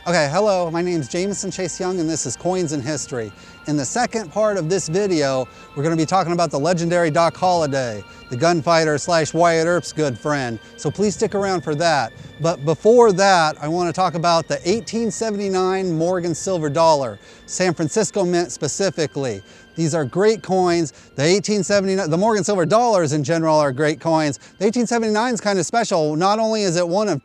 Okay, hello, my name is Jameson Chase Young and this is Coins in History. In the second part of this video, we're going to be talking about the legendary Doc Holliday, the gunfighter / Wyatt Earp's good friend. So please stick around for that. But before that, I want to talk about the 1879 Morgan silver dollar, San Francisco Mint specifically. These are great coins. The Morgan silver dollars in general are great coins. The 1879 is kind of special. Not only is it one of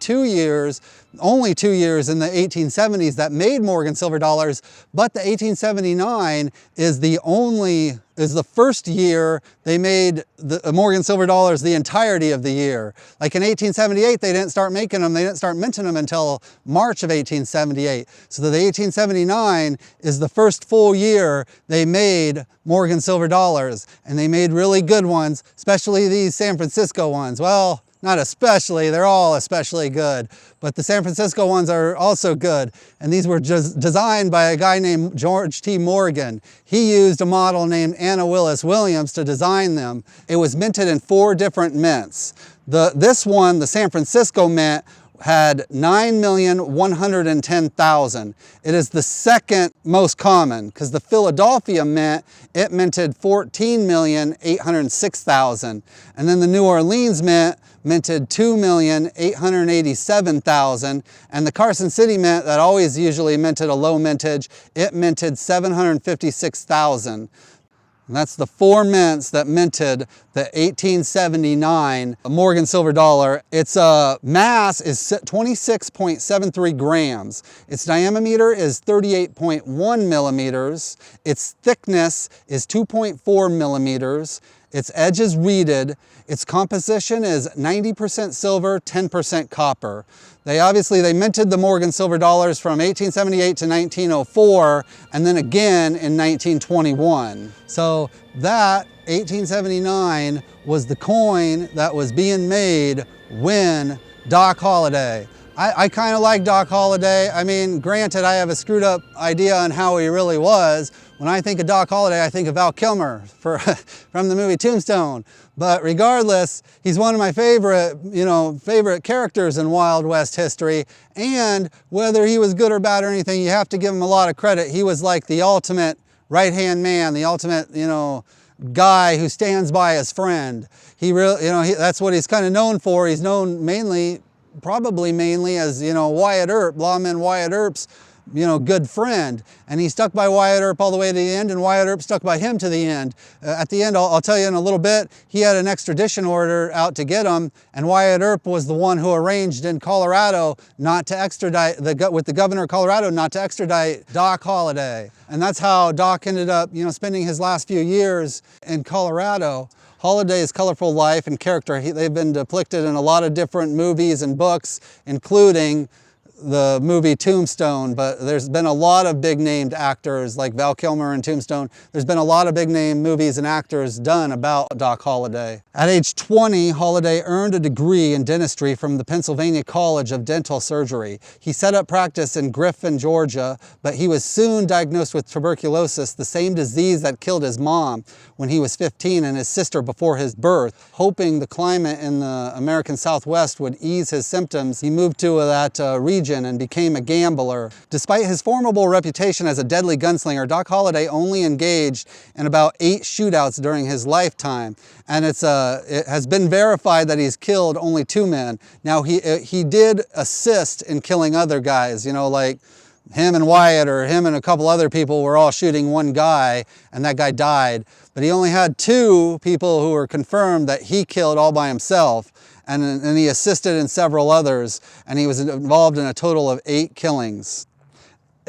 only 2 years in the 1870s that made Morgan silver dollars, but the 1879 is the first year they made the Morgan silver dollars the entirety of the year. Like in 1878, they didn't start making them, they didn't start minting them until March of 1878. So the 1879 is the first full year they made Morgan silver dollars, and they made really good ones, especially these San Francisco ones. Well, not especially, they're all especially good, but the San Francisco ones are also good. And these were just designed by a guy named George T. Morgan. He used a model named Anna Willis Williams to design them. It was minted in 4 different mints. This one, the San Francisco Mint, had 9,110,000. It is the second most common because the Philadelphia Mint, it minted 14,806,000. And then the New Orleans Mint minted 2,887,000. And the Carson City Mint, that always usually minted a low mintage, it minted 756,000. And that's the 4 mints that minted the 1879 Morgan silver dollar. Its mass is 26.73 grams. Its diameter is 38.1 millimeters. Its thickness is 2.4 millimeters. Its edge is reeded. Its composition is 90% silver, 10% copper. They minted the Morgan silver dollars from 1878 to 1904, and then again in 1921. So that 1879 was the coin that was being made when Doc Holliday. I kind of like Doc Holliday. I mean, granted, I have a screwed up idea on how he really was. When I think of Doc Holliday, I think of Val Kilmer from the movie Tombstone. But regardless, he's one of my favorite characters in Wild West history. And whether he was good or bad or anything, you have to give him a lot of credit. He was like the ultimate right-hand man, the ultimate, guy who stands by his friend. That's what he's kind of known for. He's known probably mainly as, Wyatt Earp, lawman Wyatt Earp's, good friend. And he stuck by Wyatt Earp all the way to the end, and Wyatt Earp stuck by him to the end. At the end, I'll tell you in a little bit, he had an extradition order out to get him, and Wyatt Earp was the one who arranged in Colorado not to extradite, with the governor of Colorado not to extradite Doc Holliday. And that's how Doc ended up, spending his last few years in Colorado. Holliday's colorful life and character, they've been depicted in a lot of different movies and books, including the movie Tombstone, but there's been a lot of big named actors like Val Kilmer in Tombstone. There's been a lot of big name movies and actors done about Doc Holliday. At age 20, Holliday earned a degree in dentistry from the Pennsylvania College of Dental Surgery. He set up practice in Griffin, Georgia, but he was soon diagnosed with tuberculosis, the same disease that killed his mom when he was 15 and his sister before his birth. Hoping the climate in the American Southwest would ease his symptoms, he moved to that region and became a gambler. Despite his formidable reputation as a deadly gunslinger, Doc Holliday only engaged in about 8 shootouts during his lifetime. And it has been verified that he's killed only 2 men. Now he did assist in killing other guys, like him and Wyatt, or him and a couple other people were all shooting one guy and that guy died. But he only had 2 people who were confirmed that he killed all by himself. And he assisted in several others, and he was involved in a total of 8 killings.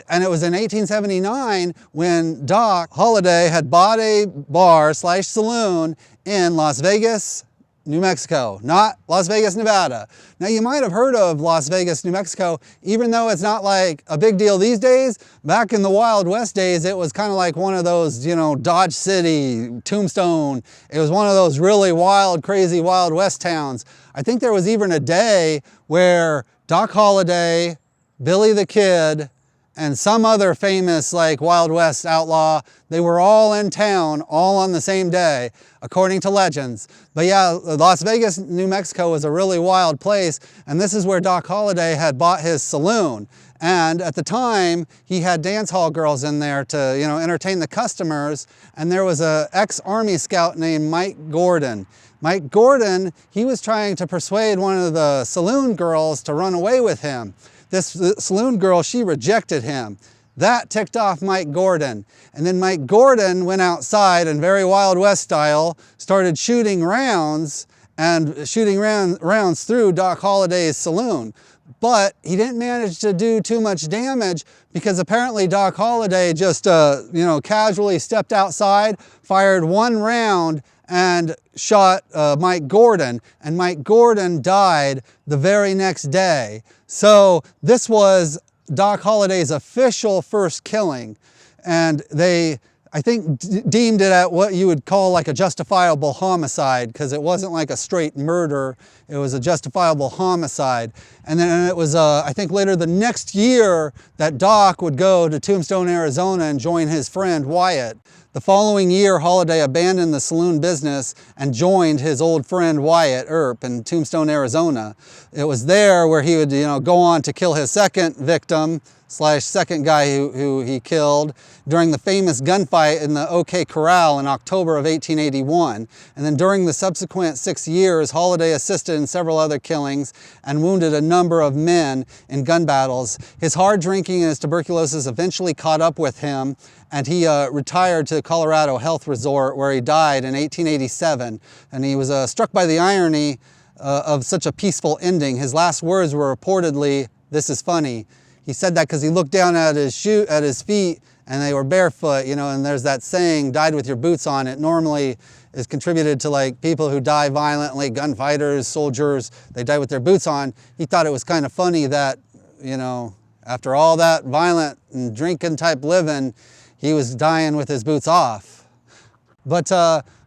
And it was in 1879 when Doc Holliday had bought a bar / saloon in Las Vegas, New Mexico, not Las Vegas, Nevada. Now you might have heard of Las Vegas, New Mexico, even though it's not like a big deal these days. Back in the Wild West days, it was kind of like one of those, Dodge City, Tombstone. It was one of those really wild, crazy Wild West towns. I think there was even a day where Doc Holliday, Billy the Kid, and some other famous Wild West outlaw, they were all in town all on the same day, according to legends. But yeah, Las Vegas, New Mexico was a really wild place, and this is where Doc Holliday had bought his saloon. And at the time, he had dance hall girls in there to, you know, entertain the customers. And there was an ex-Army scout named Mike Gordon. Mike Gordon, he was trying to persuade one of the saloon girls to run away with him. This saloon girl, she rejected him. That ticked off Mike Gordon. And then Mike Gordon went outside and very Wild West style started shooting rounds through Doc Holliday's saloon. But he didn't manage to do too much damage because apparently Doc Holliday just, casually stepped outside, fired one round, and shot Mike Gordon. And Mike Gordon died the very next day. So this was Doc Holliday's official first killing. And they, I think, deemed it at what you would call like a justifiable homicide, because it wasn't like a straight murder, it was a justifiable homicide. And then it was, I think later the next year that Doc would go to Tombstone, Arizona and join his friend Wyatt. The following year, Holliday abandoned the saloon business and joined his old friend Wyatt Earp in Tombstone, Arizona. It was there where he would, go on to kill his second victim / second guy who he killed during the famous gunfight in the OK Corral in October of 1881. And then during the subsequent 6 years, Holliday assisted in several other killings and wounded a number of men in gun battles. His hard drinking and his tuberculosis eventually caught up with him, and he retired to Colorado Health Resort, where he died in 1887. And he was struck by the irony of such a peaceful ending. His last words were reportedly, "This is funny." He said that because he looked down at his feet and they were barefoot, and there's that saying, "died with your boots on." It normally is contributed to like people who die violently, gunfighters, soldiers, they die with their boots on. He thought it was kind of funny that, after all that violent and drinking type living, he was dying with his boots off. But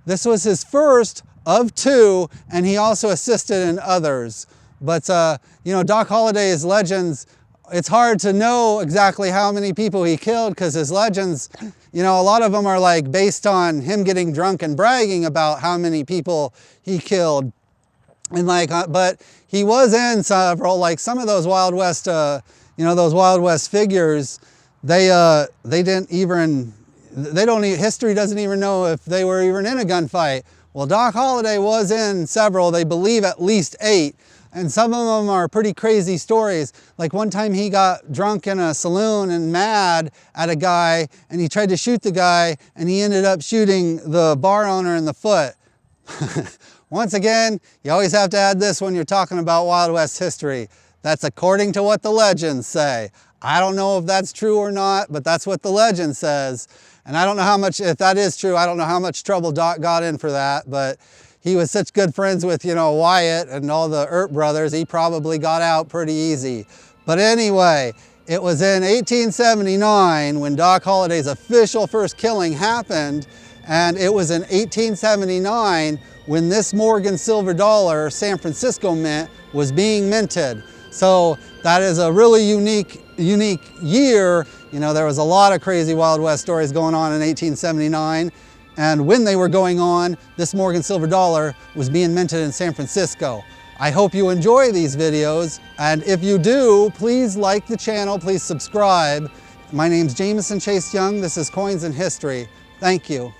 this was his first of 2, and he also assisted in others. But, Doc Holliday's legends, it's hard to know exactly how many people he killed, because his legends, a lot of them are like based on him getting drunk and bragging about how many people he killed. And but he was in several, like some of those Wild West, those Wild West figures, history doesn't even know if they were even in a gunfight. Well, Doc Holliday was in several, they believe at least 8. And some of them are pretty crazy stories. Like one time he got drunk in a saloon and mad at a guy, and he tried to shoot the guy, and he ended up shooting the bar owner in the foot. Once again, you always have to add this when you're talking about Wild West history. That's according to what the legends say. I don't know if that's true or not, but that's what the legend says. And I don't know how much, if that is true, I don't know how much trouble Doc got in for that, but he was such good friends with, Wyatt and all the Earp brothers, he probably got out pretty easy. But anyway, it was in 1879 when Doc Holliday's official first killing happened, and it was in 1879 when this Morgan silver dollar San Francisco mint was being minted. So that is a really unique year. There was a lot of crazy Wild West stories going on in 1879. And when they were going on, this Morgan silver dollar was being minted in San Francisco. I hope you enjoy these videos. And if you do, please like the channel, please subscribe. My name's Jameson Chase Young. This is Coins and History. Thank you.